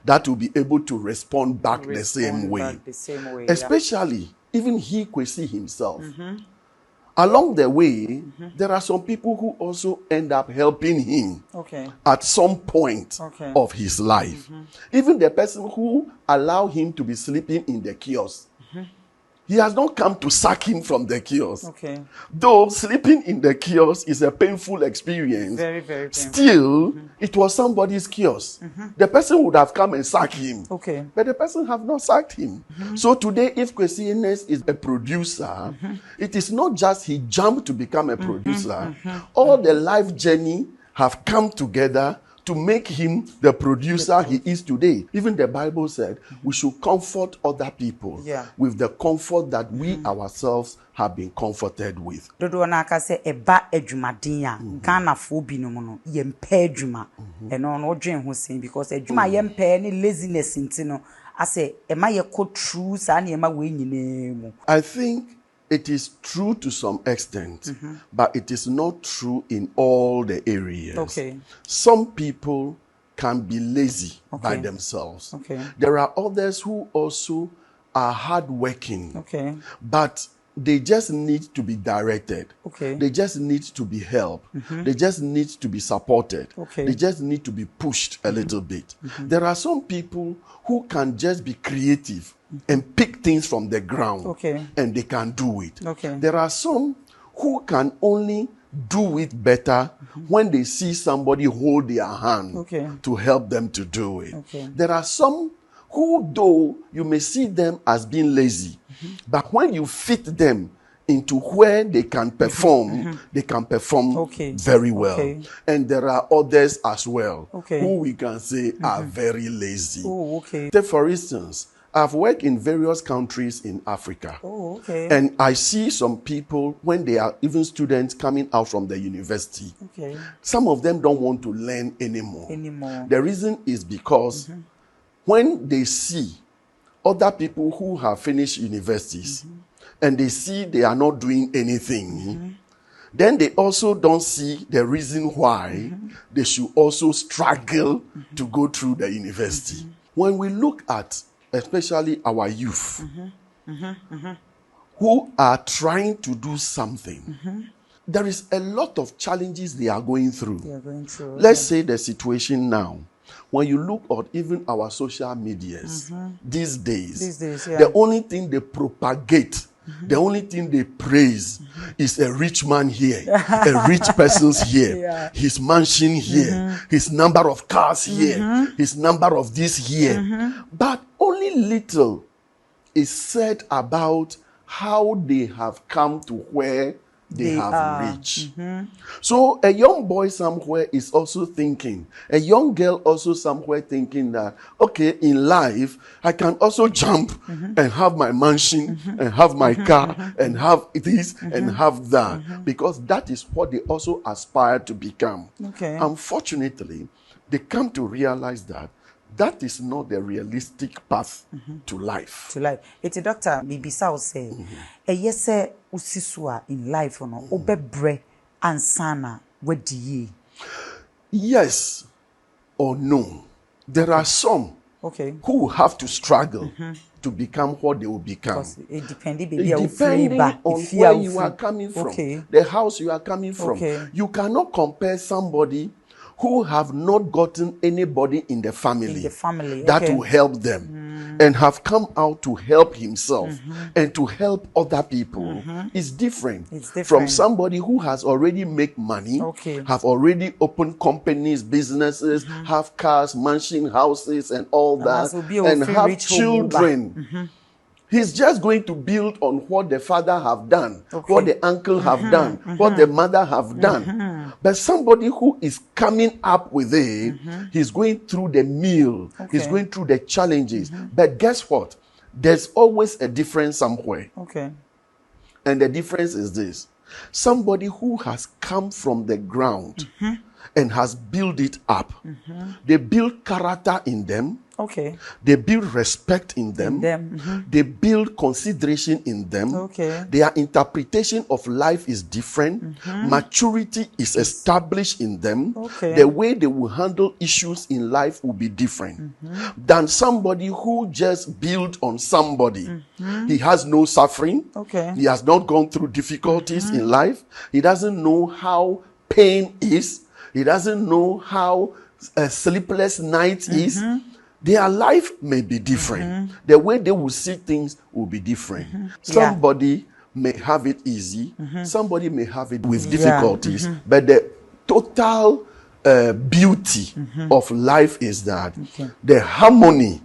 that will be able to respond back the same way. Especially, even he Kwesi himself. Along the way, there are some people who also end up helping him at some point of his life. Even the person who allowed him to be sleeping in the kiosk, he has not come to sack him from the kiosk. Though sleeping in the kiosk is a painful experience, very, very painful. Still, it was somebody's kiosk. The person would have come and sacked him. But the person have not sacked him. So today, if Kwesi Enes is a producer, it is not just he jumped to become a producer. All the life journey have come together to make him the producer he is today. Even the Bible said we should comfort other people with the comfort that we ourselves have been comforted with. Dodo na aka say eba adwumaden a Ghana fo bi no no yempa adwuma eno no odwen ho sen because adwuma yempa ne laziness ntino ase ema ye ko true sa na ema we nyina mu. I think it is true to some extent, but it is not true in all the areas. Okay. Some people can be lazy by themselves. Okay. There are others who also are hardworking, Okay. but they just need to be directed. Okay. They just need to be helped. They just need to be supported. Okay. They just need to be pushed a little bit. There are some people who can just be creative and pick things from the ground, Okay. and they can do it. Okay. There are some who can only do it better when they see somebody hold their hand Okay. to help them to do it. Okay. There are some who, though you may see them as being lazy, but when you fit them into where they can perform, they can perform Okay. very well. Okay. And there are others as well Okay. who we can say are very lazy. Oh, okay. Take, for instance, I've worked in various countries in Africa. Oh, okay. And I see some people, when they are even students coming out from the university, Okay. some of them don't want to learn anymore. The reason is because when they see other people who have finished universities and they see they are not doing anything, then they also don't see the reason why they should also struggle to go through the university. When we look at especially our youth who are trying to do something, there is a lot of challenges they are going through. Let's say the situation now. When you look at even our social medias these days, the only thing they propagate, the only thing they praise is a rich man here, a rich person's here, his mansion here, his number of cars here, his number of this here. But only little is said about how they have come to where they have reached. So a young boy somewhere is also thinking, a young girl also somewhere thinking that, okay, in life, I can also jump and have my mansion and have my car and have this and have that, because that is what they also aspire to become. Unfortunately, they come to realize that that is not the realistic path to life. It's a doctor, Bibisa will say, a yes, usiswa in life, no, obebre and sana, what do ye? Yes or no. There are some who have to struggle to become what they will become. It depending on where you are coming from, the house you are coming from. You cannot compare somebody who have not gotten anybody in the family that will help them and have come out to help himself and to help other people. It's different from somebody who has already made money, have already opened companies, businesses, have cars, mansion, houses and all that, and have children. He's just going to build on what the father have done, what the uncle have done, what the mother have done. But somebody who is coming up with it, he's going through the meal, he's going through the challenges. But guess what? There's always a difference somewhere. And the difference is this. Somebody who has come from the ground and has built it up, they build character in them. They build respect in them. They build consideration in them. Their interpretation of life is different. Maturity is established in them. The way they will handle issues in life will be different than somebody who just built on somebody. He has no suffering. He has not gone through difficulties in life. He doesn't know how pain is. He doesn't know how a sleepless night is. Their life may be different. The way they will see things will be different. Somebody may have it easy. Somebody may have it with difficulties. But the total beauty of life is that the harmony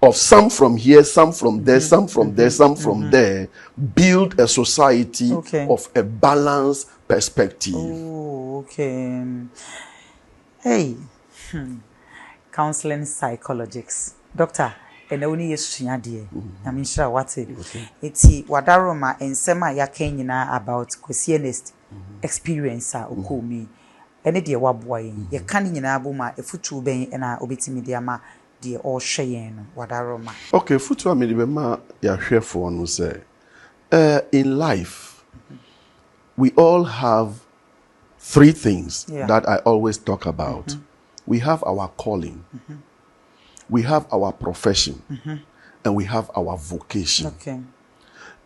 of some from here, some from there, some from there, some from there, build a society of a balanced perspective. Hey. Counseling psychologists. Doctor, and only is Shiadi. I'm sure what it. It's Wadaroma and Sema Yakenina about questionist experience or me. Any dear wabway, your canning in Abuma, a futu bay and our obitimidiama, dear or Cheyenne, Wadaroma. Okay, futu amidibema ya share for one say. In life, we all have three things that I always talk about. We have our calling, we have our profession, and we have our vocation. Okay.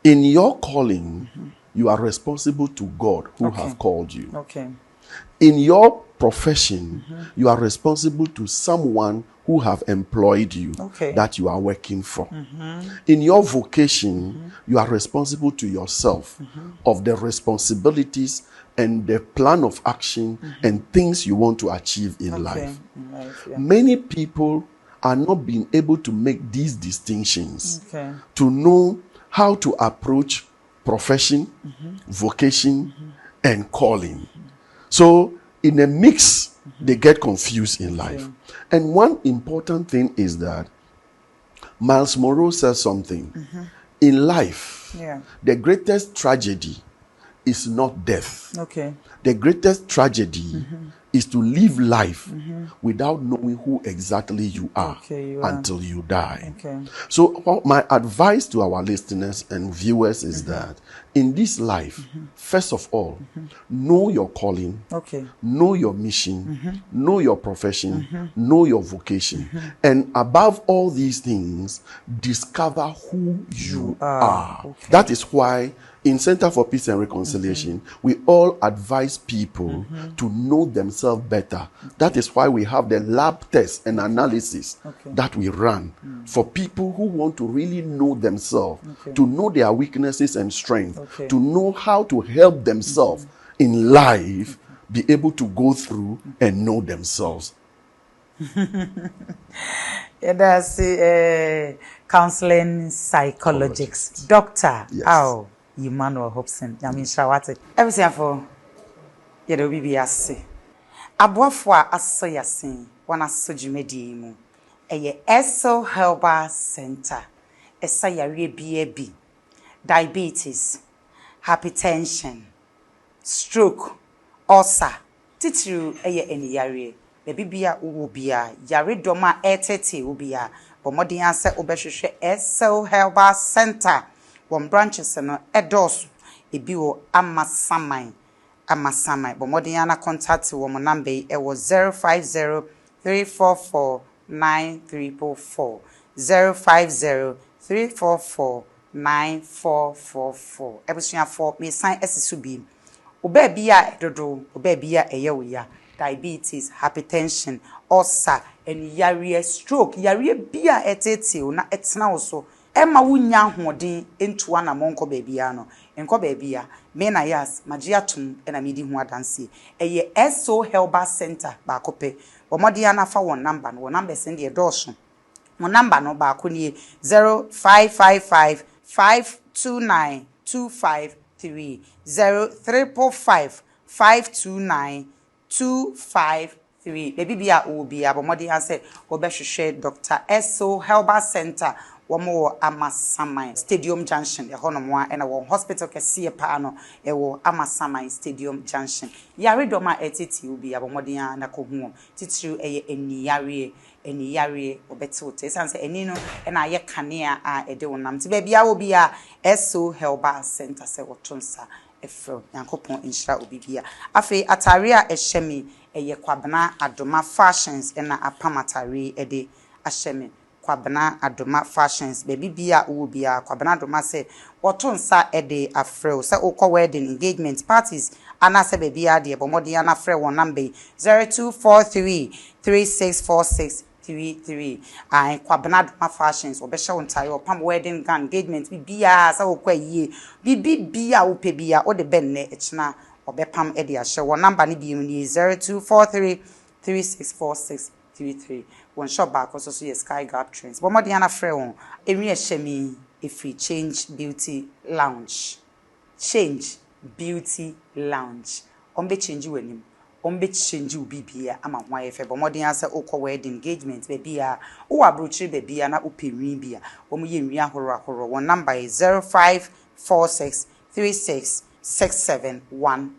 In your calling, you are responsible to God who have called you. Okay. In your profession, you are responsible to someone who have employed you that you are working for. In your vocation, you are responsible to yourself of the responsibilities and the plan of action and things you want to achieve in life. Many people are not being able to make these distinctions to know how to approach profession, vocation, and calling. So in a mix, they get confused in life. And one important thing is that Miles Monroe says something. In life, the greatest tragedy is not death. The greatest tragedy is to live life without knowing who exactly you are until you die. So my advice to our listeners and viewers is that in this life, first of all, know your calling, know your mission, know your profession, know your vocation, and above all these things, discover who you are. That is why in Center for Peace and Reconciliation, we all advise people to know themselves better. That is why we have the lab tests and analysis that we run for people who want to really know themselves, to know their weaknesses and strengths, to know how to help themselves in life, be able to go through and know themselves. That's counseling psychologist, Doctor. Yes. Emmanuel Hopeson. I mean, Shawate. Everything for you know, BBS. Aboafo aso yasin, wana so jumedi mu. Eye Eso Herbal Center. Esa yare bi diabetes, hypertension, stroke, ulcer. Titiru eye eni yare. Baby bia uwo bia yare doma etete ubia. Bomodi anse obehwehwe Eso Herbal Center. One branches no edos ebi wo amasamai bomodiana contact wo number e was 050-344-9344 050-344-9444 ebusua for me sign esisu bi oba bia dodo oba bia eyewoya diabetes, hypertension, ulcer, and yare stroke yare bia etete na etna also Emma wunya hodin into one among babyano, and co babya, me Nayas, Magiatum, and a midi who adansi. A Eso Herbal Center, Bacope, or Modiana for one number send your dorsum. One number no Bacuni 0555 529 253 0345 529 253. Baby Bia will be a Modian said, Obeshe Dr. Eso Herbal Center. Wamo Amasamai Stadium Junction, a honomwa, and a hospital kesi pano, ewo Amasamai Stadium Junction. Yari doma etiti ubi abomodia na kohumo. Titru eni yari obetote. Sanse enino ena ye kanea a ede wonam. Tibebi a obi a Eso Herbal Center se wotonsa efro yankopon inshra obibia. Afe ataria eshemi eye kwabna adoma fashions ena apamatari ede ashemi. Kwabana adoma fashions baby bia wo bia kwabana adoma se wotonsa ede afrel se okọ wedding engagement parties ana se baby ade bomodi ana afrel won number 0243364633 ai kwabana adoma fashions obehye wontare opam wedding gown engagement bia se okọ yie bibi bia wo pe bia o de benne echina obepam ede ahye won number ni bi mu ni 0243364633 one shop back also see a Sky Gap Trends. But more than a friend, Emi Shemi if we change beauty lounge. Change beauty lounge. Ombe change you him. Ombe change you bibia ama wife. But more than answer oko wedding engagement baby ya. O abrochi baby ya na upe ribia. Omu ye mia horo. One number is 0546366711. One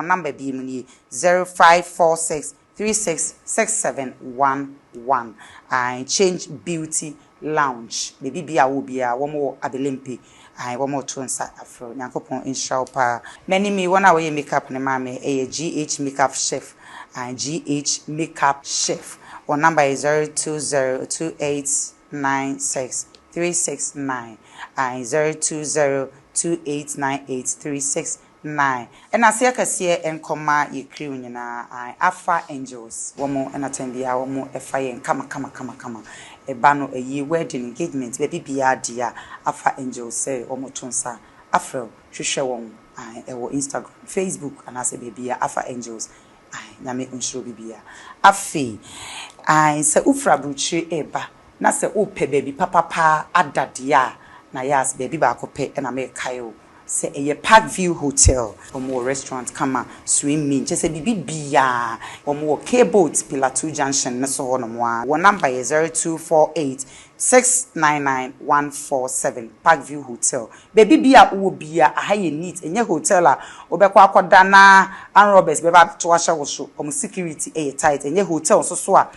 number be muni 0546366711. I change beauty lounge. Baby bia wo bia wo mo abelempe I one more to nsa afro nyankopon insha pa many me one away makeup ne mame GH makeup chef and GH makeup chef. Our number is 02028963669 and 02028983669. And I see kasiye enkoma ye crew nyina Alpha Angels. Womo and attembia womo FI and kama. Ebano a ye wedding engagement baby bia dia Alpha Angels say womo tonsa afro hwehwe won ewo Instagram, Facebook and as a baby Alpha Angels. Nyame unshiro bibia afi se ufra bruchi eba na se ope baby papa adadia na yas baby ba kope na me kayo se eye Park View Hotel omo restaurant kama swimming se bibi bia omo K-boat Pillar 2 Junction na so hono mo a number is 0248699147 Park View Hotel baby bia wo bia ahaye neat enye hotel a obekwa akoda na an robbers beba to ahye wo so omo security tight enye hotel so a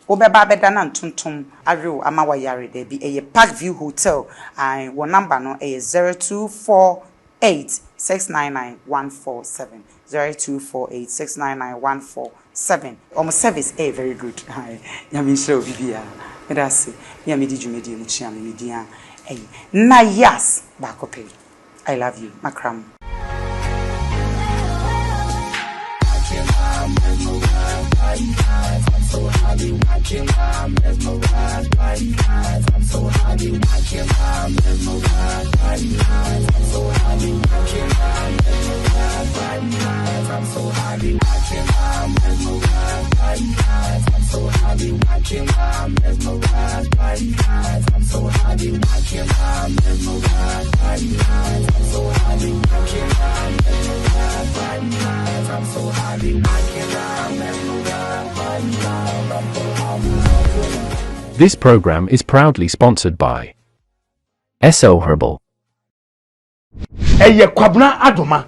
obeba beda na ntontom arew ama wayare de bi eye Park View Hotel and wo number no is 0248699147 0248699147 service very good yami show bibia me da se me am di djumedi mu chia me dia Nayas bakope I love you makram I'm so happy, I cannot mesmerize by eyes. I'm so happy, I cannot mesmerize by eyes. I'm so happy, I cannot mesmerize by eyes. I'm so happy, I cannot mesmerize by eyes. I'm so happy, I cannot mesmerize by eyes. I'm so happy, I cannot mesmerize by eyes. I'm so happy, I cannot mesmerize by eyes. I'm so happy, I cannot mesmerize by eyes. This program is proudly sponsored by SO Herbal. Eye kwabna adoma